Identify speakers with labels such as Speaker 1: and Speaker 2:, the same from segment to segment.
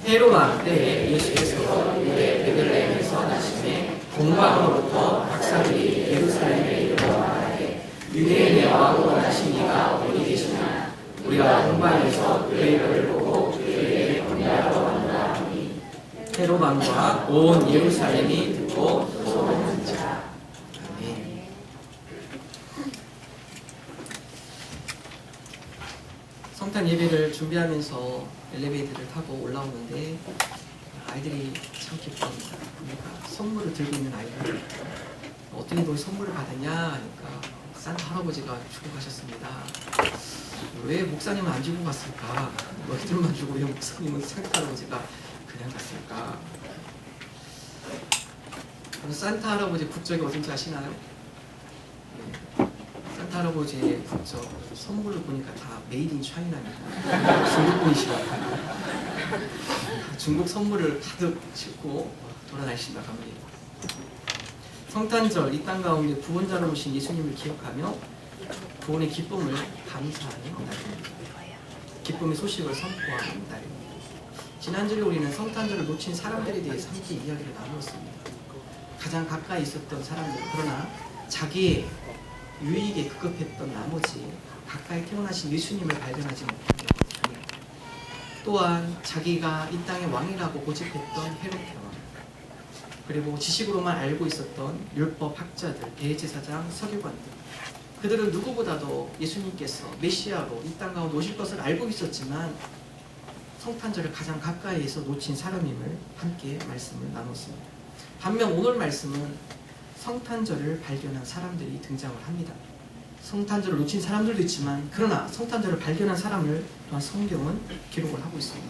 Speaker 1: 헤롯 왕 때에 예수께서 유대 베들레헴에서 나시매 동방으로부터 박사들이 예루살렘에 이르러 말하되 유대인의 왕으로 나신 이가 어디 계시나 우리가 동방에서 그의 별을 보고 그에게 경배하러 왔노라 하니 헤롯 왕과 온 예루살렘이 듣고 소문난지라. 아멘. 성탄 예배를 준비하면서 엘리베이터를 타고 올라오는데 아이들이 참 기쁩니다. 그러니까 선물을 들고 있는 아이들, 어떻게 너 선물을 받았냐 하니까 산타 할아버지가 주고 가셨습니다. 왜 목사님은 안 주고 갔을까? 너희들만 주고 왜 목사님은 산타 할아버지가 그냥 갔을까? 산타 할아버지 국적이 어딘지 아시나요? 네. 산타 할아버지의 국적 선물을 보니까 다 메이드 인 차이나입니다. 중국분이시라고. 중국 선물을 가득 싣고 돌아다니신다 합니다. 성탄절 이 땅 가운데 구원자로 오신 예수님을 기억하며 구원의 기쁨을 감사하는 날입니다. 기쁨의 소식을 선포하는 날입니다. 지난주에 우리는 성탄절을 놓친 사람들에 대해서 함께 이야기를 나누었습니다. 가장 가까이 있었던 사람들, 그러나 자기의 유익에 급급했던 나머지 가까이 태어나신 예수님을 발견하지 못하게 합니다. 또한 자기가 이 땅의 왕이라고 고집했던 헤롯 왕, 그리고 지식으로만 알고 있었던 율법 학자들, 대제사장, 서기관들, 그들은 누구보다도 예수님께서 메시아로 이 땅 가운데 오실 것을 알고 있었지만 성탄절을 가장 가까이에서 놓친 사람임을 함께 말씀을 나눴습니다. 반면 오늘 말씀은 성탄절을 발견한 사람들이 등장을 합니다. 성탄절을 놓친 사람들도 있지만 그러나 성탄절을 발견한 사람을 또한 성경은 기록을 하고 있습니다.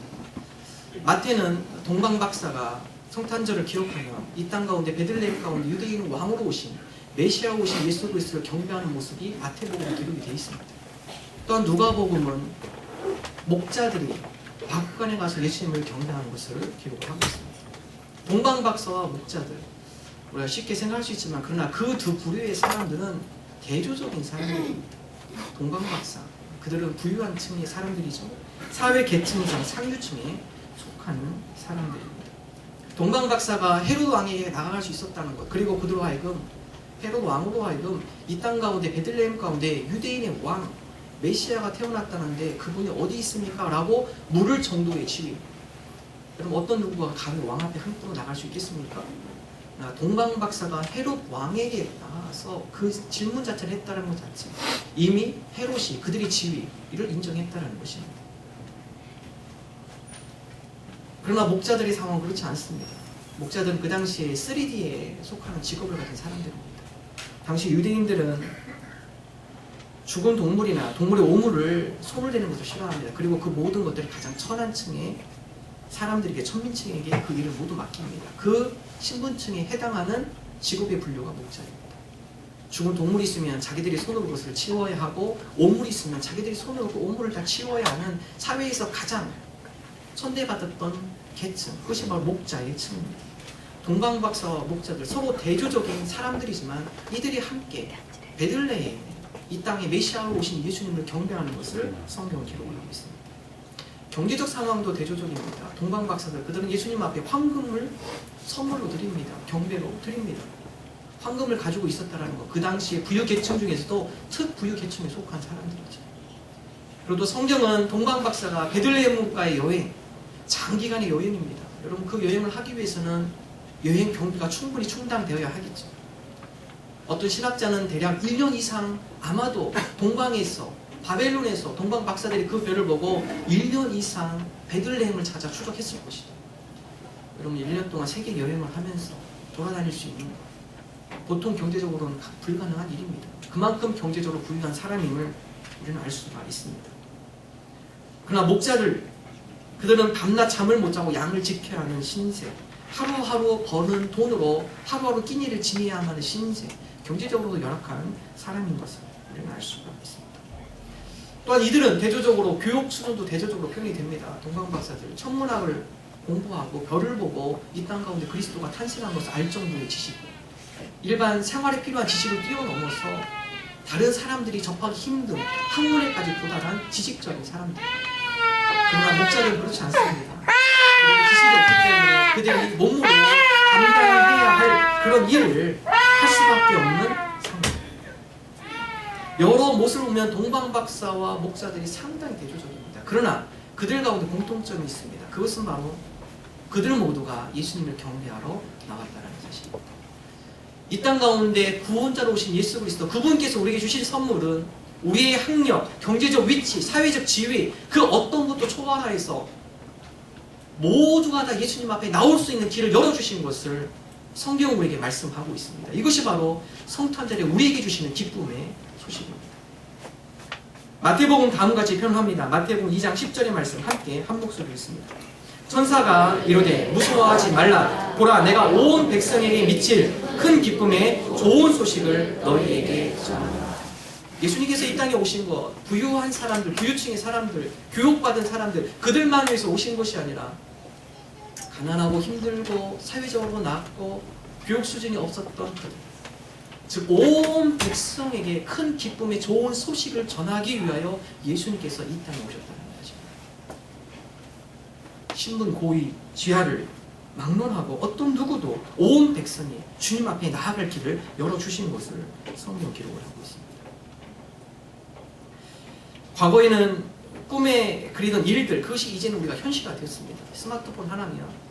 Speaker 1: 마태는 동방박사가 성탄절을 기록하며 이 땅 가운데 베들레헴 가운데 유대인 왕으로 오신 메시아 오신 예수 그리스도를 경배하는 모습이 마태복음에 기록이 되어 있습니다. 또한 누가복음은 목자들이 박관에 가서 예수님을 경배하는 것을 기록을 하고 있습니다. 동방박사와 목자들, 우리가 쉽게 생각할 수 있지만 그러나 그 두 부류의 사람들은 대조적인 사람들입니다. 동방박사, 그들은 부유한 층의 사람들이죠. 사회 계층상 상류층에 속하는 사람들입니다. 동방박사가 헤롯 왕에게 나아갈 수 있었다는 것, 그리고 그들로 하여금 헤롯 왕으로 하여금 이 땅 가운데 베들레헴 가운데 유대인의 왕 메시아가 태어났다는데 그분이 어디 있습니까? 라고 물을 정도의 지위. 그럼 어떤 누구가 감히 왕 앞에 함부로 나갈 수 있겠습니까? 동방박사가 헤롯 왕에게 나가서 그 질문 자체를 했다는 것 자체, 이미 헤롯이 그들의 지위를 인정했다는 것입니다. 그러나 목자들의 상황은 그렇지 않습니다. 목자들은 그 당시에 3D에 속하는 직업을 가진 사람들입니다. 당시 유대인들은 죽은 동물이나 동물의 오물을 손을 대는 것을 싫어합니다. 그리고 그 모든 것들이 가장 천한 층의 사람들에게, 천민층에게 그 일을 모두 맡깁니다. 그 신분층에 해당하는 직업의 분류가 목자입니다. 죽은 동물이 있으면 자기들이 손으로 그것을 치워야 하고, 오물이 있으면 자기들이 손으로 그 오물을 다 치워야 하는 사회에서 가장 천대받았던 계층, 그것이 바로 목자의 층입니다. 동방박사와 목자들, 서로 대조적인 사람들이지만 이들이 함께 베들레헴, 이 땅에 메시아로 오신 예수님을 경배하는 것을 성경은 기록을 하고 있습니다. 경제적 상황도 대조적입니다. 동방박사들, 그들은 예수님 앞에 황금을 선물로 드립니다. 경배로 드립니다. 황금을 가지고 있었다는 것, 그 당시에 부유계층 중에서도 특부유계층에 속한 사람들이죠. 그리고 성경은 동방박사가 베들레헴 국가의 여행, 장기간의 여행입니다. 여러분, 그 여행을 하기 위해서는 여행 경비가 충분히 충당되어야 하겠죠. 어떤 신학자는 대략 1년 이상 아마도 동방에서, 바벨론에서 동방박사들이 그 별을 보고 1년 이상 베들레헴을 찾아 추적했을 것이다. 여러분, 1년 동안 세계 여행을 하면서 돌아다닐 수 있는 것, 보통 경제적으로는 불가능한 일입니다. 그만큼 경제적으로 부유한 사람임을 우리는 알 수가 있습니다. 그러나 목자들, 그들은 밤낮 잠을 못 자고 양을 지켜야 하는 신세, 하루하루 버는 돈으로 하루하루 끼니를 지내야만 하는 신세, 경제적으로도 열악한 사람인 것을 우리는 알 수가 있습니다. 또한 이들은 대조적으로 교육 수준도 대조적으로 표현이 됩니다. 동방박사들, 천문학을 공부하고 별을 보고 이 땅 가운데 그리스도가 탄생한 것을 알 정도의 지식, 일반 생활에 필요한 지식을 뛰어넘어서 다른 사람들이 접하기 힘든 학문에까지 도달한 지식적인 사람들. 그러나 목자들은 그렇지 않습니다. 자기 몸으로 감당해야 할 그런 일을 할 수밖에 없는 상황입니다. 여러 모습을 보면 동방박사와 목사들이 상당히 대조적입니다. 그러나 그들 가운데 공통점이 있습니다. 그것은 바로 그들 모두가 예수님을 경배하러 나왔다는 사실입니다. 이 땅 가운데 구원자로 오신 예수 그리스도, 그분께서 우리에게 주신 선물은 우리의 학력, 경제적 위치, 사회적 지위, 그 어떤 것도 초월하여서 모두가 다 예수님 앞에 나올 수 있는 길을 열어주신 것을 성경은 우리에게 말씀하고 있습니다. 이것이 바로 성탄절에 우리에게 주시는 기쁨의 소식입니다. 마태복음 다음과 같이 표현합니다. 마태복음 2장 10절의 말씀 함께 한 목소리로 읽습니다. 천사가 이르되 무서워하지 말라. 보라, 내가 온 백성에게 미칠 큰 기쁨의 좋은 소식을 너희에게 전하노라. 예수님께서 이 땅에 오신 것, 부유한 사람들, 부유층의 사람들, 교육받은 사람들, 그들만 위해서 오신 것이 아니라 가난하고 힘들고 사회적으로 낮고 교육 수준이 없었던 그들, 즉 온 백성에게 큰 기쁨의 좋은 소식을 전하기 위하여 예수님께서 이 땅에 오셨다는 것입니다. 신분, 고위, 지하를 막론하고 어떤 누구도 온 백성이 주님 앞에 나아갈 길을 열어주신 것을 성경 기록을 하고 있습니다. 과거에는 꿈에 그리던 일들, 그것이 이제는 우리가 현실화 되었습니다. 스마트폰 하나면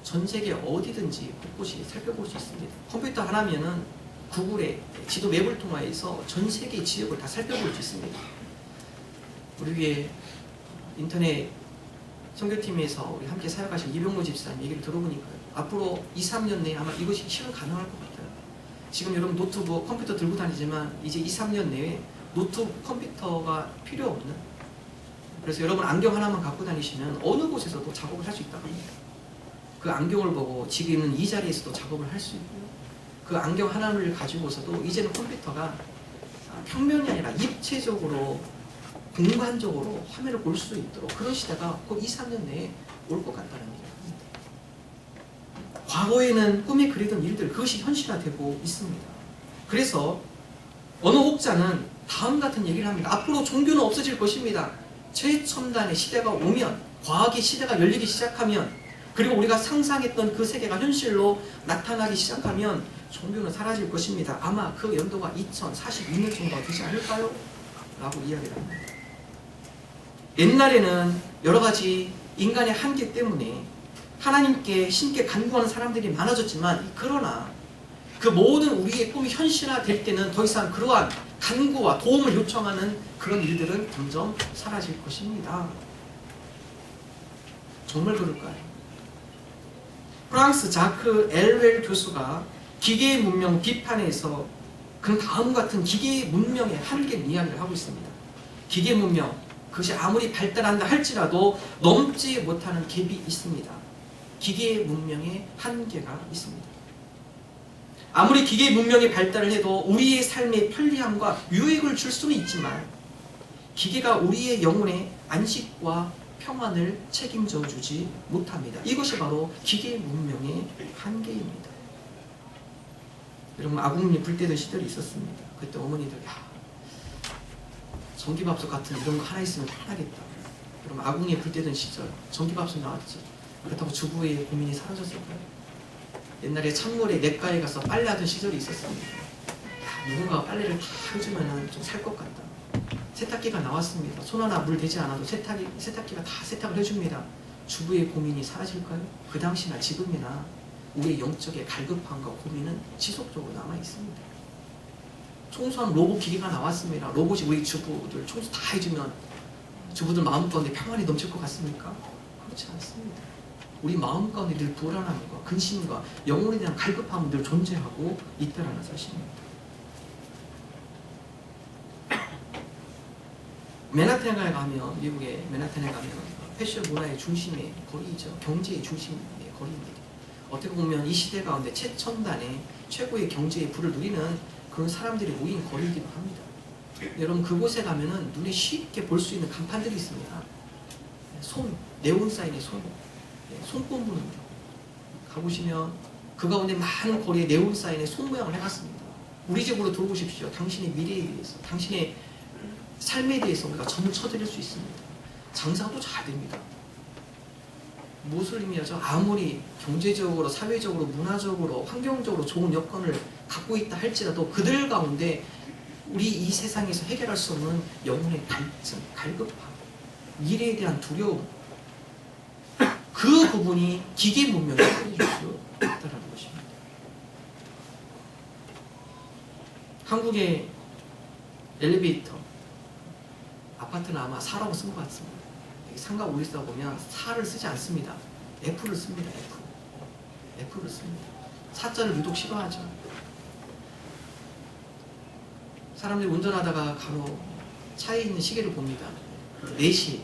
Speaker 1: 전 세계 어디든지 곳곳이 살펴볼 수 있습니다. 컴퓨터 하나면은 구글의 지도 맵을 통하여서 전 세계 지역을 다 살펴볼 수 있습니다. 우리 위에 인터넷 선교팀에서 우리 함께 사역하신 이병로 집사님 얘기를 들어보니까요, 앞으로 2-3년 내에 아마 이것이 실현 가능할 것 같아요. 지금 여러분 노트북, 컴퓨터 들고 다니지만 이제 2-3년 내에 노트북, 컴퓨터가 필요 없는, 그래서 여러분 안경 하나만 갖고 다니시면 어느 곳에서도 작업을 할 수 있다고 합니다. 그 안경을 보고 지금 있는 이 자리에서도 작업을 할 수 있고요. 그 안경 하나를 가지고서도 이제는 컴퓨터가 평면이 아니라 입체적으로 공간적으로 화면을 볼 수 있도록 그런 시대가 곧 2-3년 내에 올 것 같다는 얘기를 합니다. 과거에는 꿈에 그리던 일들, 그것이 현실화되고 있습니다. 그래서 어느 혹자는 다음 같은 얘기를 합니다. 앞으로 종교는 없어질 것입니다. 최첨단의 시대가 오면, 과학의 시대가 열리기 시작하면, 그리고 우리가 상상했던 그 세계가 현실로 나타나기 시작하면 종교는 사라질 것입니다. 아마 그 연도가 2042년 정도가 되지 않을까요? 라고 이야기를 합니다. 옛날에는 여러 가지 인간의 한계 때문에 하나님께 신께 간구하는 사람들이 많아졌지만, 그러나 그 모든 우리의 꿈이 현실화될 때는 더 이상 그러한 간구와 도움을 요청하는 그런 일들은 점점 사라질 것입니다. 정말 그럴까요? 프랑스 자크 엘웰 교수가 기계의 문명 비판에서 그 다음 같은 기계의 문명의 한계를 이야기를 하고 있습니다. 기계 문명, 그것이 아무리 발달한다 할지라도 넘지 못하는 갭이 있습니다. 기계의 문명의 한계가 있습니다. 아무리 기계의 문명이 발달을 해도 우리의 삶의 편리함과 유익을 줄 수는 있지만 기계가 우리의 영혼의 안식과 평안을 책임져 주지 못합니다. 이것이 바로 기계의 문명의 한계입니다. 여러분, 아궁이 불 때던 시절이 있었습니다. 그때 어머니들, 전기밥솥 같은 이런 거 하나 있으면 편하겠다. 여러분, 아궁이에 불 때던 시절 전기밥솥 나왔죠. 그렇다고 주부의 고민이 사라졌을까요? 옛날에 찬물에 냇가에 가서 빨래하던 시절이 있었습니다. 누군가 빨래를 다 해주면 좀 살 것 같다. 세탁기가 나왔습니다. 손 하나 물 대지 않아도 세탁기가 다 세탁을 해줍니다. 주부의 고민이 사라질까요? 그 당시나 지금이나 우리의 영적의 갈급함과 고민은 지속적으로 남아있습니다. 청소하는 로봇 기계가 나왔습니다. 로봇이 우리 주부들 청소 다 해주면 주부들 마음 가운데 평안이 넘칠 것 같습니까? 그렇지 않습니다. 우리 마음 가운데 늘 불안함과 근심과 영혼에 대한 갈급함은 늘 존재하고 있다는 사실입니다. 맨하탄에 가면, 미국의 맨하탄에 가면 패션 문화의 중심의 거리이죠. 경제의 중심의 거리입니다. 어떻게 보면 이 시대 가운데 최첨단의 최고의 경제의 부를 누리는 그런 사람들이 모인 거리이기도 합니다. 여러분, 그곳에 가면은 눈에 쉽게 볼 수 있는 간판들이 있습니다. 네온 사인의 손꼽무입니다. 가보시면 그 가운데 많은 거리에 네온 사인의 손 모양을 해놨습니다. 우리 집으로 들어오십시오. 당신의 미래에 대해서, 당신의 삶에 대해서 우리가 점을 쳐드릴 수 있습니다. 장사도 잘 됩니다. 무엇을 의미하죠? 아무리 경제적으로, 사회적으로, 문화적으로, 환경적으로 좋은 여건을 갖고 있다 할지라도 그들 가운데 우리 이 세상에서 해결할 수 없는 영혼의 갈증, 갈급함, 미래에 대한 두려움, 그 부분이 기계 문명에 끊어질 수 있다는 것입니다. 한국의 엘리베이터, 아파트는 아마 사라고 쓴 것 같습니다. 상가 오일사 보면 사를 쓰지 않습니다. F를 씁니다. F를 씁니다. 사자를 유독 싫어하죠. 사람들이 운전하다가 간혹 차에 있는 시계를 봅니다. 4시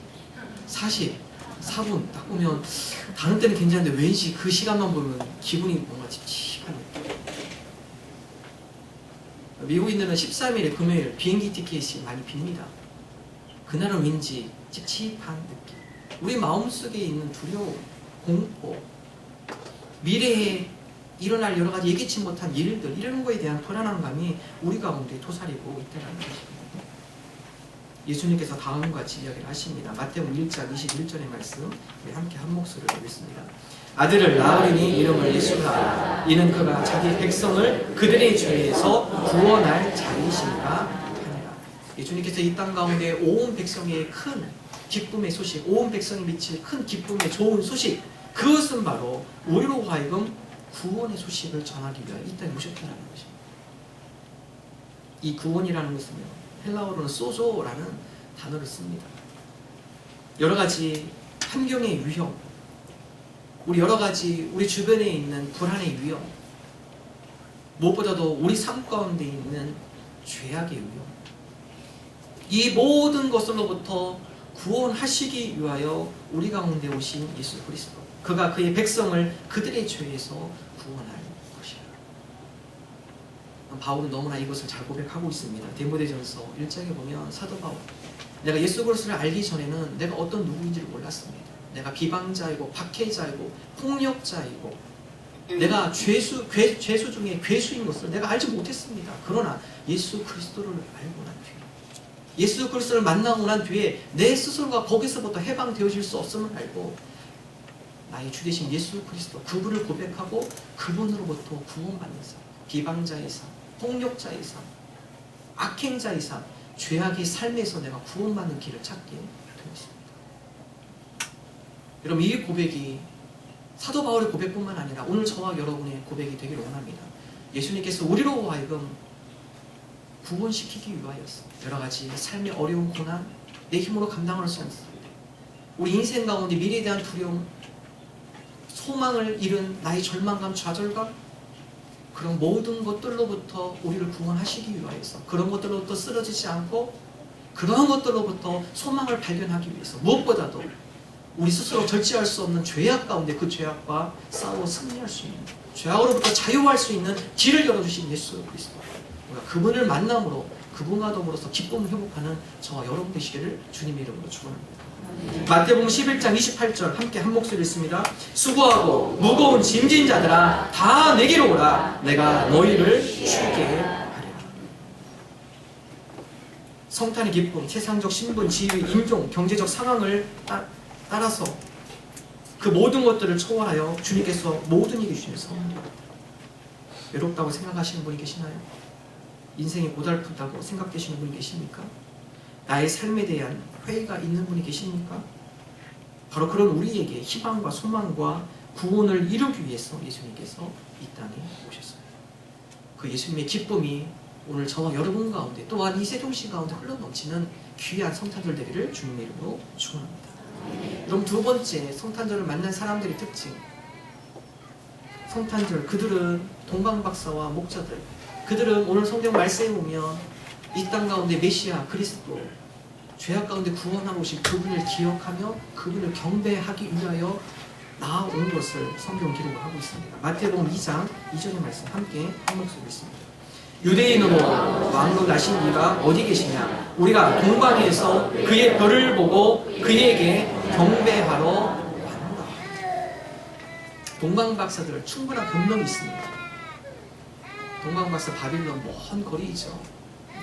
Speaker 1: 44분 딱 보면 다른 때는 괜찮은데 왠지 그 시간만 보면 기분이 뭔가 찝찝하네. 미국인들은 13일에 금요일 비행기 티켓이 많이 빕니다. 그날은 왠지 찝찝한 느낌. 우리 마음속에 있는 두려움, 공포, 미래에 일어날 여러 가지 예기치 못한 일들, 이런 거에 대한 불안한 감이 우리 가운데 도사리고 있다는 것입니다. 예수님께서 다음과 같이 이야기를 하십니다. 마태복음 1장 21절의 말씀, 우리 함께 한 목소리로 읽겠습니다. 아들을 낳으리니 이름을 예수라. 이는 그가 자기 백성을 그들의 죄에서 구원할 자이신가 하니라. 예수님께서 이 땅 가운데 온 백성의 큰 기쁨의 소식, 온 백성이 미칠 큰 기쁨의 좋은 소식, 그것은 바로 우리로 하여금 구원의 소식을 전하기 위하여 이 땅에 오셨다는 것입니다. 이 구원이라는 것은요, 헬라어로는 소조라는 단어를 씁니다. 여러 가지 환경의 위험, 우리 여러 가지 우리 주변에 있는 불안의 위험, 무엇보다도 우리 삶 가운데 있는 죄악의 위험, 이 모든 것으로부터 구원하시기 위하여 우리 가운데 오신 예수 그리스도, 그가 그의 백성을 그들의 죄에서 구원할 것이라. 바울은 너무나 이것을 잘 고백하고 있습니다. 디모데전서 1장에 보면 사도 바울, 내가 예수 그리스도를 알기 전에는 내가 어떤 누구인지를 몰랐습니다. 내가 비방자이고 박해자이고 폭력자이고 내가 죄수 중에 괴수인 것을 내가 알지 못했습니다. 그러나 예수 그리스도를 알고 난 뒤에, 예수 그리스도를 만나고 난 뒤에 내 스스로가 거기서부터 해방되어질 수 없음을 알고 나의 주 되신 예수 그리스도, 그분을 고백하고 그분으로부터 구원받는 삶, 비방자의 삶, 폭력자의 삶, 악행자의 삶, 죄악의 삶에서 내가 구원받는 길을 찾게 되었습니다. 여러분, 이 고백이 사도 바울의 고백뿐만 아니라 오늘 저와 여러분의 고백이 되기를 원합니다. 예수님께서 우리로 하여금 구원시키기 위하였습니다. 여러 가지 삶의 어려운 고난, 내 힘으로 감당할 수 없습니다. 우리 인생 가운데 미래에 대한 두려움, 소망을 잃은 나의 절망감, 좌절감, 그런 모든 것들로부터 우리를 구원하시기 위하여서, 그런 것들로부터 쓰러지지 않고 그런 것들로부터 소망을 발견하기 위해서, 무엇보다도 우리 스스로 절제할 수 없는 죄악 가운데 그 죄악과 싸워 승리할 수 있는, 죄악으로부터 자유할 수 있는 길을 열어주신 예수 그리스도, 우리가 그분을 만남으로 그분과 더불어서 기쁨을 회복하는 저와 여러분 되시기를 주님의 이름으로 축원합니다. 마태복음 11장 28절 함께 한 목소리 읽습니다. 수고하고 무거운 짐진 자들아 다 내게로 오라. 내가 너희를 쉬게 하리라. 성탄의 기쁨, 세상적 신분, 지위, 인종, 경제적 상황을 따라서 그 모든 것들을 초월하여 주님께서 모든 일이 주셔서 외롭다고 생각하시는 분이 계시나요? 인생이 고달프다고 생각되시는 분이 계십니까? 나의 삶에 대한 회의가 있는 분이 계십니까? 바로 그런 우리에게 희망과 소망과 구원을 이루기 위해서 예수님께서 이 땅에 오셨어요. 그 예수님의 기쁨이 오늘 저와 여러분 가운데, 또한 이 세종시 가운데 흘러넘치는 귀한 성탄절 되기를 주님의 이름으로 축원합니다. 그럼 두 번째, 성탄절을 만난 사람들의 특징. 성탄절, 그들은 동방박사와 목자들, 그들은 오늘 성경 말씀에 보면 이 땅 가운데 메시아 그리스도, 죄악 가운데 구원하러 오신 그분을 기억하며 그분을 경배하기 위하여 나아온 것을 성경 기록을 하고 있습니다. 마태복음 2장 2절의 말씀 함께 한 목소리 읽습니다. 유대인으로 왕으로 나신 이가 어디 계시냐? 우리가 동방에서 그의 별을 보고 그에게 경배하러 왔노라. 동방박사들 충분한 변명이 있습니다. 동방박사 바빌론 먼 거리이죠.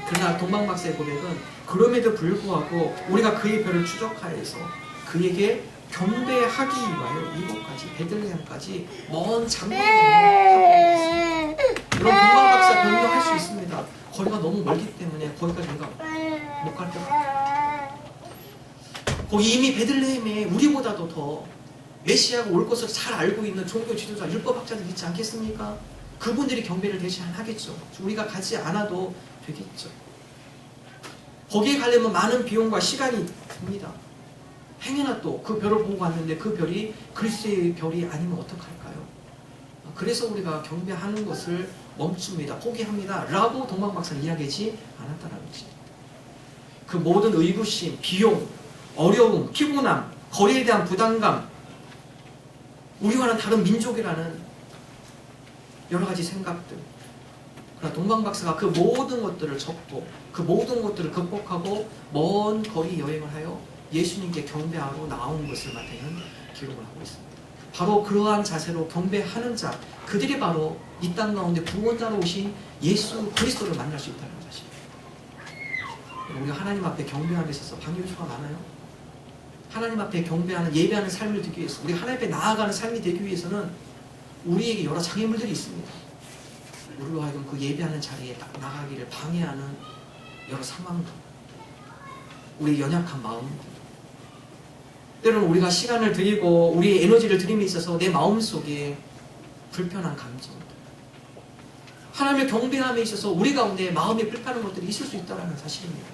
Speaker 1: 그러나 동방박사의 고백은 그럼에도 불구하고 우리가 그의 별을 추적하여서 그에게 경배하기 위하여 이곳까지 베들레헴까지 먼 장거리를 타고 이런 동방박사 변명할 수 있습니다. 거리가 너무 멀기 때문에 거기까지 우리가 못 갈 거다. 거기 이미 베들레헴에 우리보다도 더 메시아가 올 것을 잘 알고 있는 종교 지도자, 율법학자들 있지 않겠습니까? 그분들이 경배를 대신하겠죠. 우리가 가지 않아도 되겠죠. 거기에 가려면 많은 비용과 시간이 듭니다. 행여나 또 그 별을 보고 갔는데 그 별이 그리스도의 별이 아니면 어떡할까요? 그래서 우리가 경배하는 것을 멈춥니다. 포기합니다. 라고 동방박사는 이야기하지 않았다라는 것입니다. 그 모든 의구심, 비용, 어려움, 피곤함, 거리에 대한 부담감, 우리와는 다른 민족이라는 여러 가지 생각들. 그러나 동방박사가 그 모든 것들을 접고 그 모든 것들을 극복하고 먼 거리 여행을 하여 예수님께 경배하러 나온 것을 마태는 기록을 하고 있습니다. 바로 그러한 자세로 경배하는 자, 그들이 바로 이 땅 가운데 구원자로 오신 예수 그리스도를 만날 수 있다는 것입니다. 우리가 하나님 앞에 경배하는 데 있어서 방해요소가 많아요. 하나님 앞에 경배하는 예배하는 삶을 되기 위해서, 우리 하나님 앞에 나아가는 삶이 되기 위해서는 우리에게 여러 장애물들이 있습니다. 우리로 하여금 그 예배하는 자리에 나가기를 방해하는 여러 상황들, 우리의 연약한 마음, 때로는 우리가 시간을 들이고 우리의 에너지를 들임에 있어서 내 마음속에 불편한 감정, 하나님의 경배함에 있어서 우리 가운데 마음이 불편한 것들이 있을 수 있다는 사실입니다.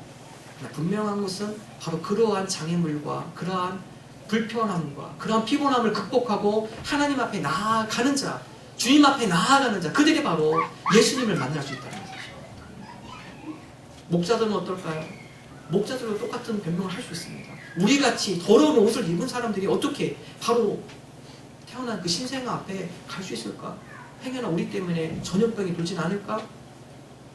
Speaker 1: 분명한 것은 바로 그러한 장애물과 그러한 불편함과 그러한 피곤함을 극복하고 하나님 앞에 나아가는 자, 주님 앞에 나아가는 자, 그들이 바로 예수님을 만날 수 있다는 사실입니다. 목자들은 어떨까요? 목자들도 똑같은 변명을 할 수 있습니다. 우리같이 더러운 옷을 입은 사람들이 어떻게 바로 태어난 그 신생아 앞에 갈 수 있을까? 행여나 우리 때문에 전염병이 돌진 않을까?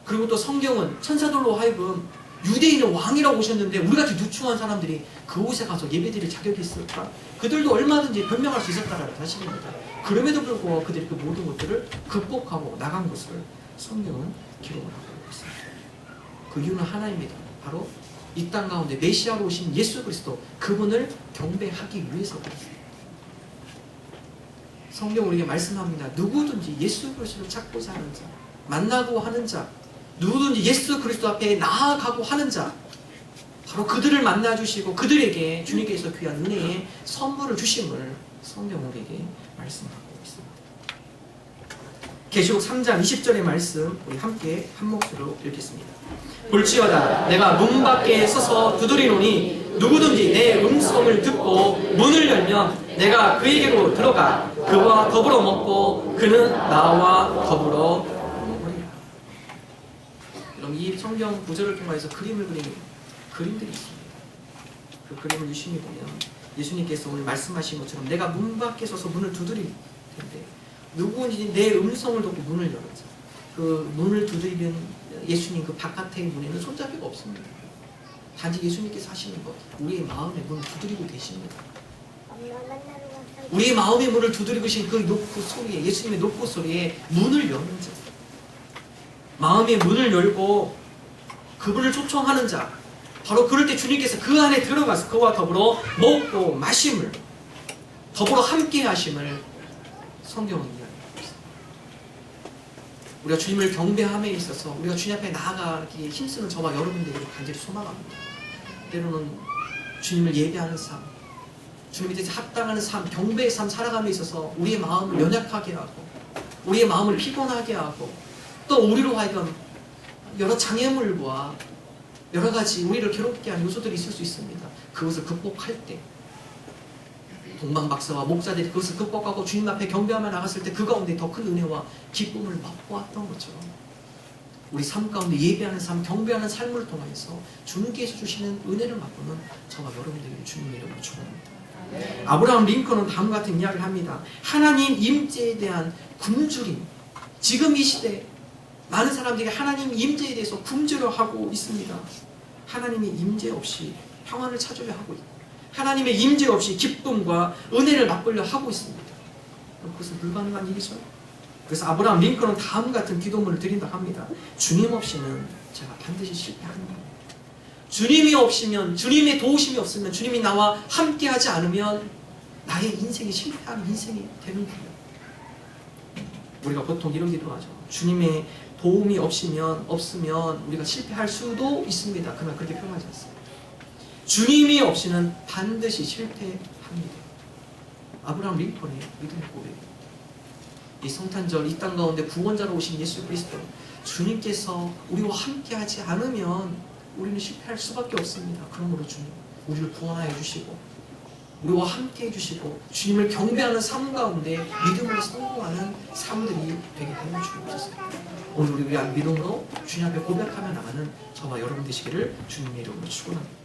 Speaker 1: 그리고 또 성경은 천사들로 하여금 유대인의 왕이라고 오셨는데 우리같이 누추한 사람들이 그 옷에 가서 예배드릴 자격이 있을까? 그들도 얼마든지 변명할 수 있었다는 사실입니다. 그럼에도 불구하고 그들이 그 모든 것들을 극복하고 나간 것을 성경은 기록을 하고 있습니다. 그 이유는 하나입니다. 바로 이 땅 가운데 메시아로 오신 예수 그리스도, 그분을 경배하기 위해서 그렇습니다. 성경 우리에게 말씀합니다. 누구든지 예수 그리스도를 찾고자 하는 자, 만나고 하는 자, 누구든지 예수 그리스도 앞에 나아가고 하는 자, 바로 그들을 만나주시고 그들에게 주님께서 귀한 은혜의 선물을 주심을 성경 우리에게 말씀하고 있습니다. 계시록 3장 20절의 말씀 우리 함께 한 목소리로 읽겠습니다. 볼지어다 내가 문 밖에 서서 두드리노니 누구든지 내 음성을 듣고 문을 열면 내가 그에게로 들어가 그와 더불어 먹고 그는 나와 더불어 먹으리라. 여러분, 이 성경 구절을 통해서 그림을 그리는 그림들이 있습니다. 그 그림을 유심히 보면 예수님께서 오늘 말씀하신 것처럼 내가 문 밖에 서서 문을 두드릴 텐데 누구든지 내 음성을 듣고 문을 열어자. 그 문을 두드리는 예수님 그 바깥의 문에는 손잡이가 없습니다. 단지 예수님께서 하시는 것, 우리의 마음의 문을 두드리고 계십니다. 우리의 마음의 문을 두드리고 계신 그 높고 소리에, 예수님의 높고 소리에 문을 여는 자, 마음의 문을 열고 그분을 초청하는 자, 바로 그럴 때 주님께서 그 안에 들어가서 그와 더불어 먹고 마심을, 더불어 함께 하심을 성경은 이야기합니다. 우리가 주님을 경배함에 있어서 우리가 주님 앞에 나아가기에 힘쓰는 저와 여러분들에게 간절히 소망합니다. 때로는 주님을 예배하는 삶, 주님에 대해서 합당하는 삶, 경배의 삶 살아감에 있어서 우리의 마음을 연약하게 하고 우리의 마음을 피곤하게 하고 또 우리로 하여금 여러 장애물과 여러 가지 우리를 괴롭게 하는 요소들이 있을 수 있습니다. 그것을 극복할 때 동방박사와 목자들이 그것을 극복하고 주님 앞에 경배하며 나갔을 때 그 가운데 더 큰 은혜와 기쁨을 맛보았던 것처럼 우리 삶 가운데 예배하는 삶, 경배하는 삶을 통해서 주님께서 주시는 은혜를 맛보는 저와 여러분들에게 주님의 이름으로 축원합니다. 아브라함 링컨은 다음과 같은 이야기를 합니다. 하나님 임재에 대한 굶주림, 지금 이 시대 많은 사람들이 하나님 임재에 대해서 굶주려하고 있습니다. 하나님의 임재 없이 평안을 찾으려 하고 있고 하나님의 임재 없이 기쁨과 은혜를 맛보려 하고 있습니다. 그것은 불가능한 일이죠. 그래서 아브라함 링컨은 다음 같은 기도문을 드린다 합니다. 주님 없이는 제가 반드시 실패합니다. 주님이 없으면, 주님의 도우심이 없으면, 주님이 나와 함께하지 않으면 나의 인생이 실패한 인생이 되는 거예요. 우리가 보통 이런 기도하죠. 주님의 도움이 없으면 우리가 실패할 수도 있습니다. 그러나 그렇게 표현하지 않습니다. 주님이 없이는 반드시 실패합니다. 아브라함 링컨의 믿음의 고백입니다. 이 성탄절 이 땅 가운데 구원자로 오신 예수 그리스도, 주님께서 우리와 함께하지 않으면 우리는 실패할 수밖에 없습니다. 그러므로 주님 우리를 구원하여 주시고 우리와 함께 해주시고 주님을 경배하는 삶 가운데 믿음으로 성공하는 삶들이 되게 하여 주옵소서. 오늘 우리 믿음으로 주님 앞에 고백하며 나가는 저와 여러분 되시기를 주님의 이름으로 축원합니다.